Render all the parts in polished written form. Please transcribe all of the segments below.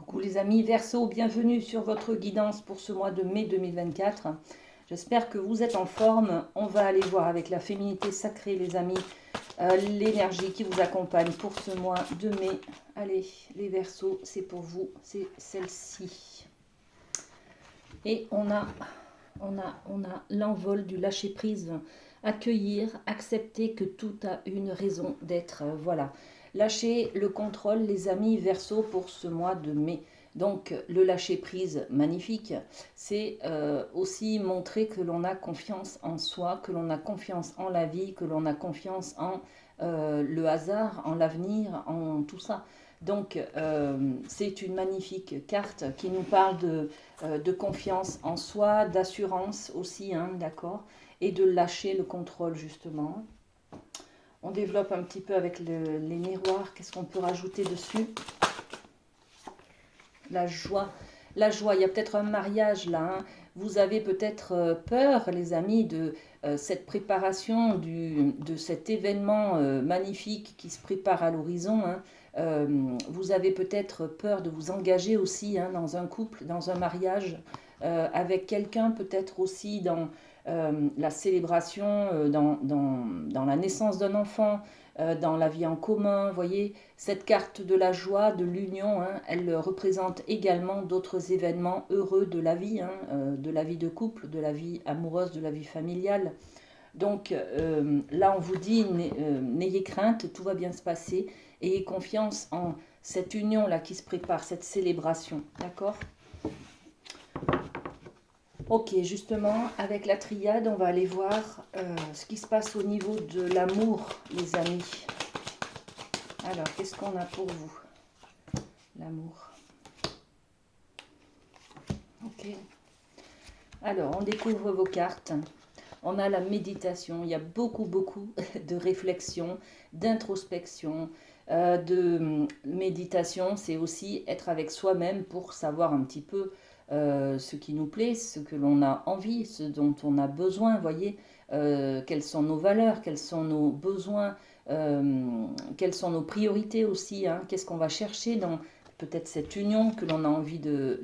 Coucou les amis Verseau, bienvenue sur votre guidance pour ce mois de mai 2024. J'espère que vous êtes en forme. On va aller voir avec la féminité sacrée les amis, l'énergie qui vous accompagne pour ce mois de mai. Allez les Verseaux, c'est pour vous, c'est celle-ci. Et on a l'envol du lâcher-prise, accueillir, accepter que tout a une raison d'être. Voilà. Lâcher le contrôle, les amis Verseau, pour ce mois de mai. Donc, le lâcher-prise, magnifique, c'est aussi montrer que l'on a confiance en soi, que l'on a confiance en la vie, que l'on a confiance en le hasard, en l'avenir, en tout ça. Donc, c'est une magnifique carte qui nous parle de confiance en soi, d'assurance aussi, hein, d'accord, et de lâcher le contrôle, justement. On développe un petit peu avec les miroirs. Qu'est-ce qu'on peut rajouter dessus? La joie. La joie, il y a peut-être un mariage là. Hein. Vous avez peut-être peur, les amis, de cette préparation, de cet événement magnifique qui se prépare à l'horizon. Hein. Vous avez peut-être peur de vous engager aussi hein, dans un couple, dans un mariage, avec quelqu'un peut-être aussi dans la célébration, dans la naissance d'un enfant, dans la vie en commun. Vous voyez, cette carte de la joie, de l'union, hein, elle représente également d'autres événements heureux de la vie, hein, de la vie de couple, de la vie amoureuse, de la vie familiale. Donc là, on vous dit, n'ayez crainte, tout va bien se passer. Ayez confiance en cette union-là qui se prépare, cette célébration. D'accord ? Ok, justement, avec la triade, on va aller voir ce qui se passe au niveau de l'amour, les amis. Alors, qu'est-ce qu'on a pour vous? L'amour. Ok. Alors, on découvre vos cartes. On a la méditation. Il y a beaucoup de réflexion, d'introspection, de méditation. C'est aussi être avec soi-même pour savoir un petit peu ce qui nous plaît, ce que l'on a envie, ce dont on a besoin, voyez, quelles sont nos valeurs, quels sont nos besoins, quelles sont nos priorités aussi, hein, qu'est-ce qu'on va chercher dans peut-être cette union que l'on a envie de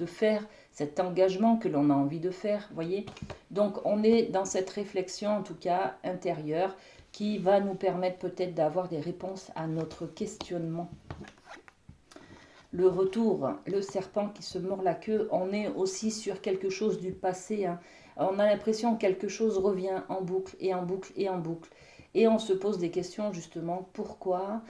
faire, cet engagement que l'on a envie de faire, voyez. Donc on est dans cette réflexion en tout cas intérieure qui va nous permettre peut-être d'avoir des réponses à notre questionnement. Le retour, le serpent qui se mord la queue, on est aussi sur quelque chose du passé. Hein. On a l'impression que quelque chose revient en boucle et en boucle et en boucle. Et on se pose des questions justement, pourquoi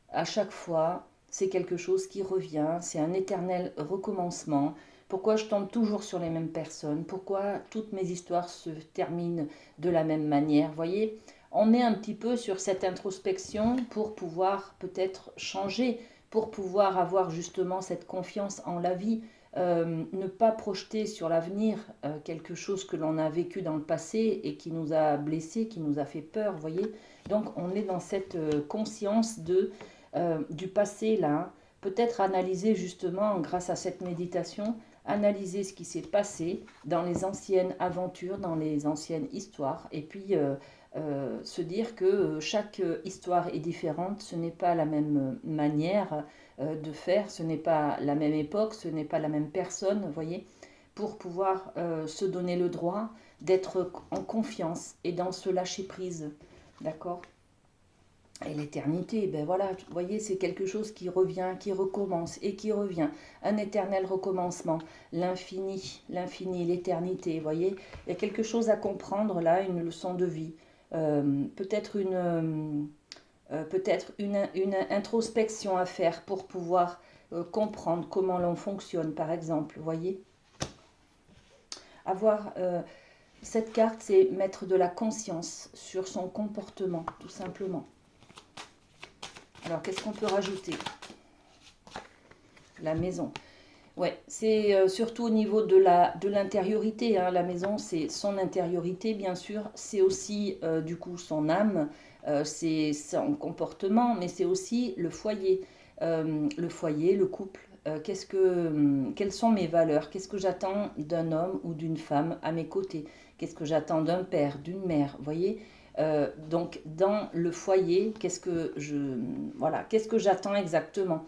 à chaque fois c'est quelque chose qui revient, c'est un éternel recommencement. Pourquoi je tombe toujours sur les mêmes personnes? Pourquoi toutes mes histoires se terminent de la même manière? Vous voyez, on est un petit peu sur cette introspection pour pouvoir peut-être changer, pour pouvoir avoir justement cette confiance en la vie, ne pas projeter sur l'avenir quelque chose que l'on a vécu dans le passé et qui nous a blessés, qui nous a fait peur, vous voyez. Donc on est dans cette conscience du passé là, peut-être analyser justement grâce à cette méditation, analyser ce qui s'est passé dans les anciennes aventures, dans les anciennes histoires, et puis se dire que chaque histoire est différente, ce n'est pas la même manière de faire, ce n'est pas la même époque, ce n'est pas la même personne, vous voyez, pour pouvoir se donner le droit d'être en confiance et dans ce lâcher-prise, d'accord? Et l'éternité, ben voilà, vous voyez, c'est quelque chose qui revient, qui recommence et qui revient. Un éternel recommencement, l'éternité, vous voyez. Il y a quelque chose à comprendre là, une leçon de vie. Peut-être une introspection à faire pour pouvoir comprendre comment l'on fonctionne, par exemple, vous voyez. Avoir cette carte, c'est mettre de la conscience sur son comportement, tout simplement. Alors, qu'est-ce qu'on peut rajouter? La maison. Ouais, c'est surtout au niveau de l'intériorité. Hein. La maison, c'est son intériorité, bien sûr. C'est aussi, du coup, son âme. C'est son comportement, mais c'est aussi le foyer. Le couple. Quelles sont mes valeurs? Qu'est-ce que j'attends d'un homme ou d'une femme à mes côtés? Qu'est-ce que j'attends d'un père, d'une mère? Vous voyez? Donc dans le foyer, qu'est-ce que j'attends exactement?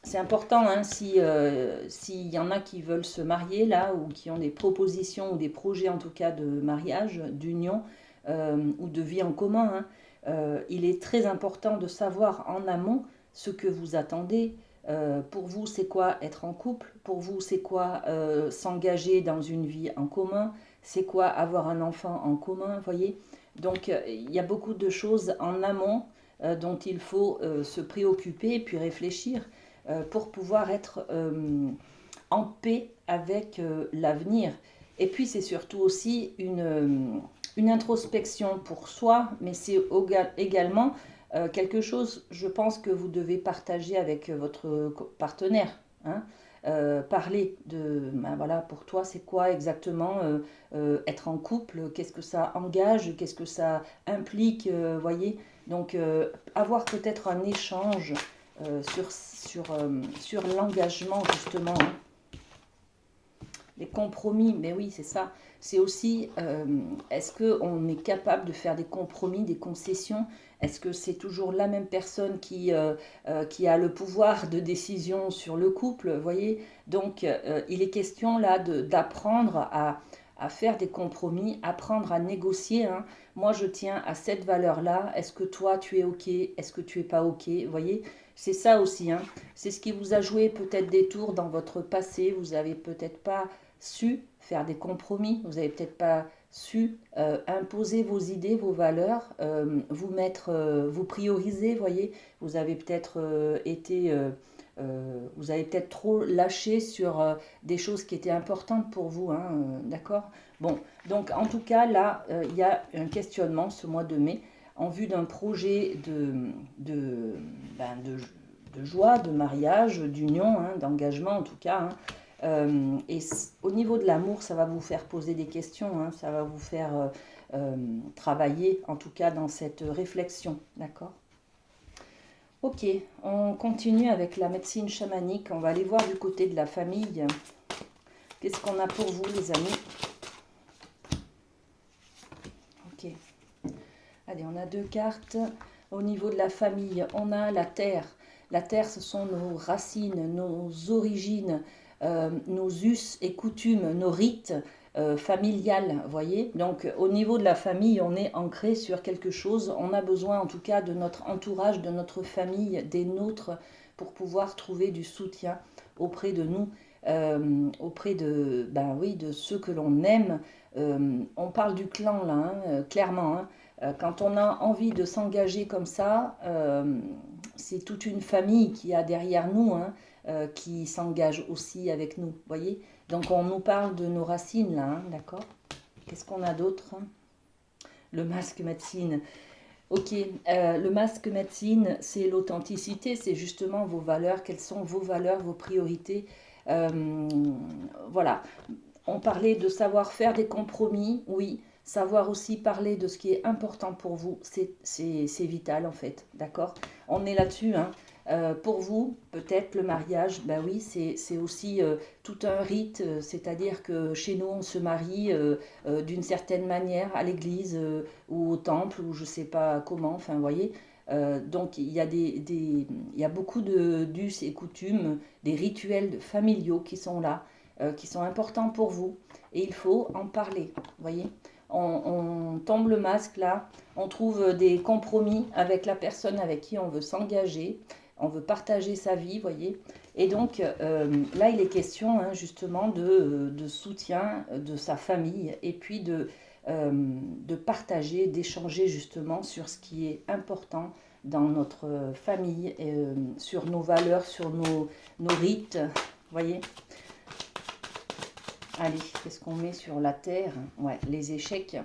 c'est important, hein, s'il y en a qui veulent se marier là, ou qui ont des propositions, ou des projets en tout cas de mariage, d'union, ou de vie en commun, hein, il est très important de savoir en amont ce que vous attendez. Pour vous, c'est quoi être en couple? Pour vous, c'est quoi s'engager dans une vie en commun? C'est quoi avoir un enfant en commun, voyez? Donc, il y a beaucoup de choses en amont dont il faut se préoccuper et puis réfléchir pour pouvoir être en paix avec l'avenir. Et puis, c'est surtout aussi une introspection pour soi, mais c'est également quelque chose, je pense, que vous devez partager avec votre partenaire. Hein. Parler de, ben voilà, pour toi, c'est quoi exactement être en couple, qu'est-ce que ça engage, qu'est-ce que ça implique, voyez. Donc, avoir peut-être un échange sur l'engagement, justement, hein. Les compromis, mais oui, c'est ça. C'est aussi, est-ce qu'on est capable de faire des compromis, des concessions? Est-ce que c'est toujours la même personne qui a le pouvoir de décision sur le couple, vous voyez? Donc, il est question là d'apprendre à faire des compromis, apprendre à négocier, hein. Moi, je tiens à cette valeur-là. Est-ce que toi, tu es OK? Est-ce que tu es pas OK? Vous voyez? C'est ça aussi, hein. C'est ce qui vous a joué peut-être des tours dans votre passé. Vous n'avez peut-être pas su faire des compromis, vous n'avez peut-être pas su imposer vos idées, vos valeurs, vous mettre, vous prioriser, voyez, vous avez peut-être vous avez peut-être trop lâché sur des choses qui étaient importantes pour vous, hein, d'accord? Bon, donc en tout cas, là, il y a un questionnement ce mois de mai en vue d'un projet de joie, de mariage, d'union, hein, d'engagement en tout cas, hein. Et au niveau de l'amour, ça va vous faire poser des questions, hein, ça va vous faire travailler, en tout cas dans cette réflexion, d'accord? Ok, on continue avec la médecine chamanique, on va aller voir du côté de la famille. Qu'est-ce qu'on a pour vous, les amis? Ok, allez, on a deux cartes. Au niveau de la famille, on a la terre. La terre, ce sont nos racines, nos origines, nos us et coutumes, nos rites familiales, voyez. Donc au niveau de la famille, on est ancré sur quelque chose. On a besoin en tout cas de notre entourage, de notre famille, des nôtres, pour pouvoir trouver du soutien auprès de nous, auprès de, ben oui, de ceux que l'on aime. On parle du clan là, hein, clairement, hein. Quand on a envie de s'engager comme ça, c'est toute une famille qui a derrière nous, hein, qui s'engage aussi avec nous, voyez. Donc on nous parle de nos racines là, hein, d'accord. Qu'est-ce qu'on a d'autre? Le masque médecine. Ok, le masque médecine, c'est l'authenticité, c'est justement vos valeurs, quelles sont vos valeurs, vos priorités. Voilà, on parlait de savoir faire des compromis, oui. Savoir aussi parler de ce qui est important pour vous, c'est vital en fait, d'accord? On est là-dessus, hein. Pour vous, peut-être le mariage, ben oui, c'est aussi tout un rite, c'est-à-dire que chez nous, on se marie d'une certaine manière à l'église ou au temple, ou je ne sais pas comment, enfin, vous voyez. Donc, il y a il y a beaucoup d'us et coutumes, des rituels familiaux qui sont là, qui sont importants pour vous. Et il faut en parler, vous voyez. On tombe le masque là, on trouve des compromis avec la personne avec qui on veut s'engager, on veut partager sa vie, voyez. Et donc là, il est question hein, justement de soutien de sa famille et puis de partager, d'échanger justement sur ce qui est important dans notre famille, sur nos valeurs, sur nos rites, voyez. Allez, qu'est-ce qu'on met sur la terre? Ouais, les échecs.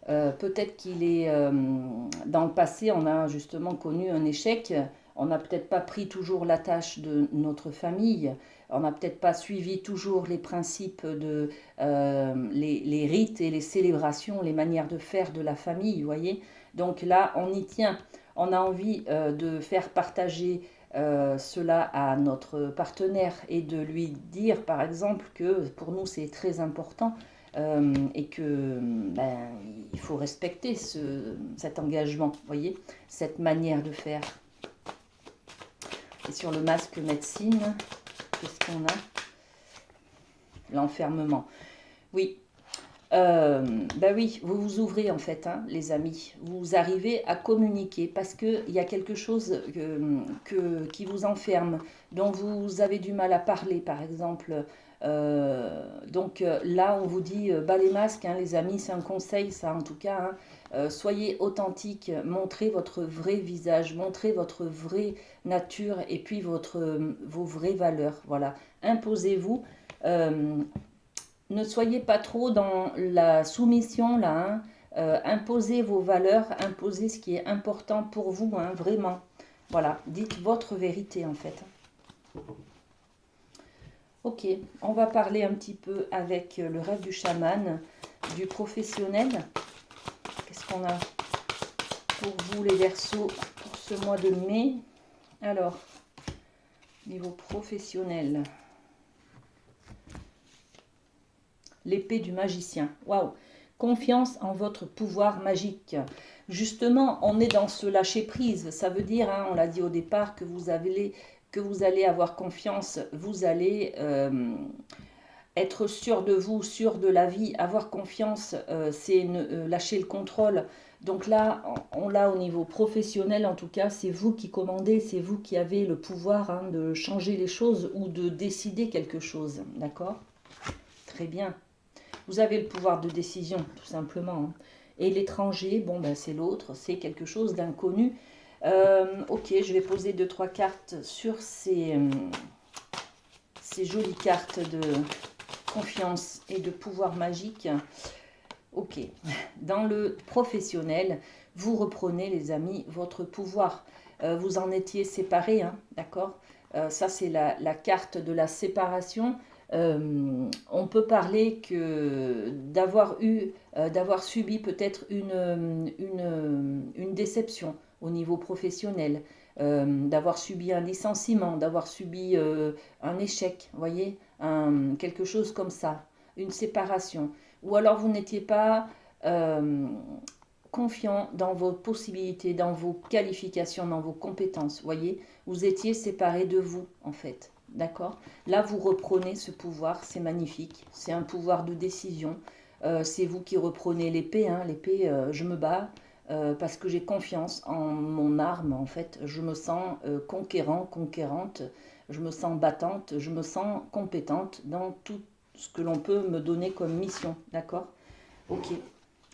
Peut-être qu'il est dans le passé, on a justement connu un échec. On n'a peut-être pas pris toujours la tâche de notre famille. On n'a peut-être pas suivi toujours les principes de les rites et les célébrations, les manières de faire de la famille, vous voyez. Donc là, on y tient. On a envie de faire partager cela à notre partenaire et de lui dire par exemple que pour nous c'est très important et que ben, il faut respecter cet engagement, voyez, cette manière de faire. Et sur le masque médecine, qu'est-ce qu'on a? L'enfermement. Oui. Ben oui, vous vous ouvrez en fait, hein, les amis. Vous arrivez à communiquer parce qu'il y a quelque chose qui vous enferme, dont vous avez du mal à parler, par exemple. Donc là, on vous dit, bas les masques, hein, les amis, c'est un conseil, ça en tout cas. Hein. Soyez authentique, montrez votre vrai visage, montrez votre vraie nature et puis vos vraies valeurs. Voilà, imposez-vous. Ne soyez pas trop dans la soumission là. Hein. Imposez vos valeurs, imposez ce qui est important pour vous, hein, vraiment. Voilà, dites votre vérité en fait. Ok, on va parler un petit peu avec le rêve du chaman, du professionnel. Qu'est-ce qu'on a pour vous les Verseaux pour ce mois de mai? Alors, niveau professionnel. L'épée du magicien. Waouh! Confiance en votre pouvoir magique. Justement, on est dans ce lâcher-prise. Ça veut dire, hein, on l'a dit au départ, que vous allez avoir confiance, vous allez être sûr de vous, sûr de la vie. Avoir confiance, c'est lâcher le contrôle. Donc là, on l'a au niveau professionnel, en tout cas, c'est vous qui commandez, c'est vous qui avez le pouvoir, hein, de changer les choses ou de décider quelque chose. D'accord? Très bien. Vous avez le pouvoir de décision, tout simplement. Hein. Et l'étranger, bon, ben, c'est l'autre, c'est quelque chose d'inconnu. Ok, je vais poser 2-3 cartes sur ces jolies cartes de confiance et de pouvoir magique. Ok, dans le professionnel, vous reprenez, les amis, votre pouvoir. Vous en étiez séparés, hein, d'accord? Ça, c'est la carte de la séparation. On peut parler que d'avoir subi peut-être une déception au niveau professionnel, d'avoir subi un licenciement, d'avoir subi un échec, voyez, quelque chose comme ça, une séparation. Ou alors vous n'étiez pas confiant dans vos possibilités, dans vos qualifications, dans vos compétences, voyez, vous étiez séparés de vous en fait. D'accord? Là, vous reprenez ce pouvoir, c'est magnifique. C'est un pouvoir de décision. C'est vous qui reprenez l'épée. Hein. L'épée, je me bats parce que j'ai confiance en mon arme. En fait, je me sens conquérant, conquérante. Je me sens battante. Je me sens compétente dans tout ce que l'on peut me donner comme mission. D'accord? Ok.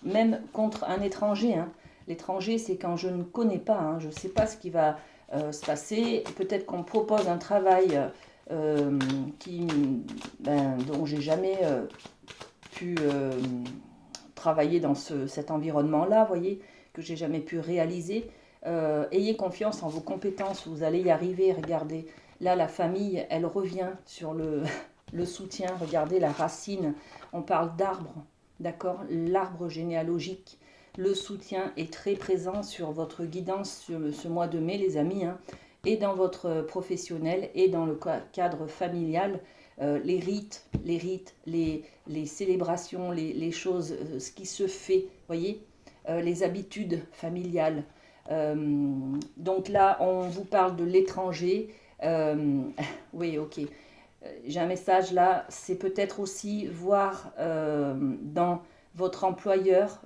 Même contre un étranger. Hein. L'étranger, c'est quand je ne connais pas. Hein. Je ne sais pas ce qui va se passer. Peut-être qu'on me propose un travail dont j'ai jamais pu travailler dans cet environnement-là, voyez, que j'ai jamais pu réaliser. Ayez confiance en vos compétences, vous allez y arriver. Regardez, là, la famille, elle revient sur le soutien. Regardez la racine. On parle d'arbre, d'accord? L'arbre généalogique. Le soutien est très présent sur votre guidance sur ce mois de mai, les amis, hein, et dans votre professionnel et dans le cadre familial. Les rites, les célébrations, les choses, ce qui se fait, voyez, les habitudes familiales. Donc là, on vous parle de l'étranger. Oui, ok. J'ai un message là, c'est peut-être aussi voir dans votre employeur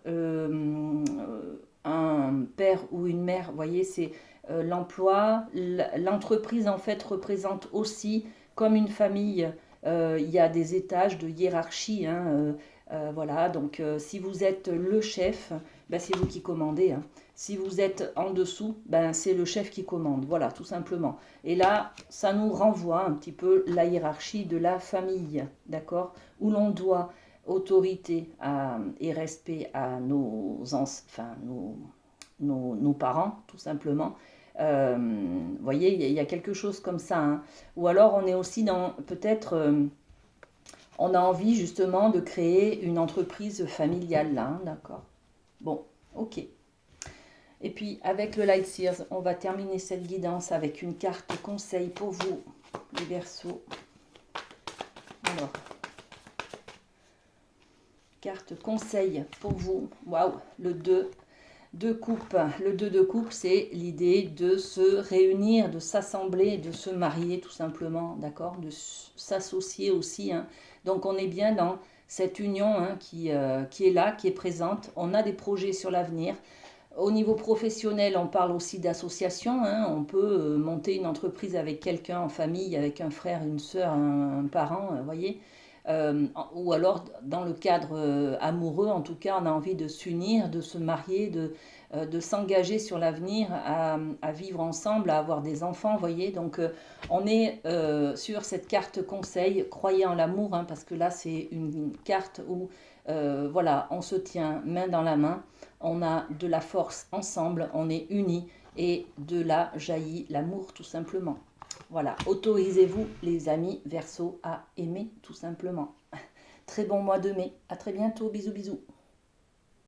un père ou une mère, vous voyez, c'est l'emploi, l'entreprise en fait représente aussi comme une famille, il y a des étages de hiérarchie, hein, voilà, donc si vous êtes le chef, ben, c'est vous qui commandez, hein. Si vous êtes en dessous, ben, c'est le chef qui commande, voilà, tout simplement. Et là, ça nous renvoie un petit peu la hiérarchie de la famille, d'accord, où l'on doit autorité et respect à nos parents, tout simplement. Vous voyez, il y a quelque chose comme ça. Hein. Ou alors, on est aussi dans, peut-être, on a envie justement de créer une entreprise familiale, là, hein, d'accord? Bon, ok. Et puis, avec le Light Seers, on va terminer cette guidance avec une carte conseil pour vous, les Verseaux. Alors, carte conseil pour vous. Waouh, le 2 de coupe. Le 2 de coupe, c'est l'idée de se réunir, de s'assembler, de se marier tout simplement, d'accord, de s'associer aussi, hein. Donc on est bien dans cette union, hein, qui est là, qui est présente. On a des projets sur l'avenir. Au niveau professionnel, on parle aussi d'association, hein. On peut monter une entreprise avec quelqu'un en famille, avec un frère, une sœur, un parent, vous voyez. Ou alors dans le cadre amoureux, en tout cas, on a envie de s'unir, de se marier, de s'engager sur l'avenir, à vivre ensemble, à avoir des enfants, vous voyez. Donc on est sur cette carte conseil, croyez en l'amour, hein, parce que là c'est une carte où voilà, on se tient main dans la main, on a de la force ensemble, on est unis, et de là jaillit l'amour tout simplement. Voilà, autorisez-vous les amis Verseau à aimer tout simplement. Très bon mois de mai, à très bientôt, bisous bisous.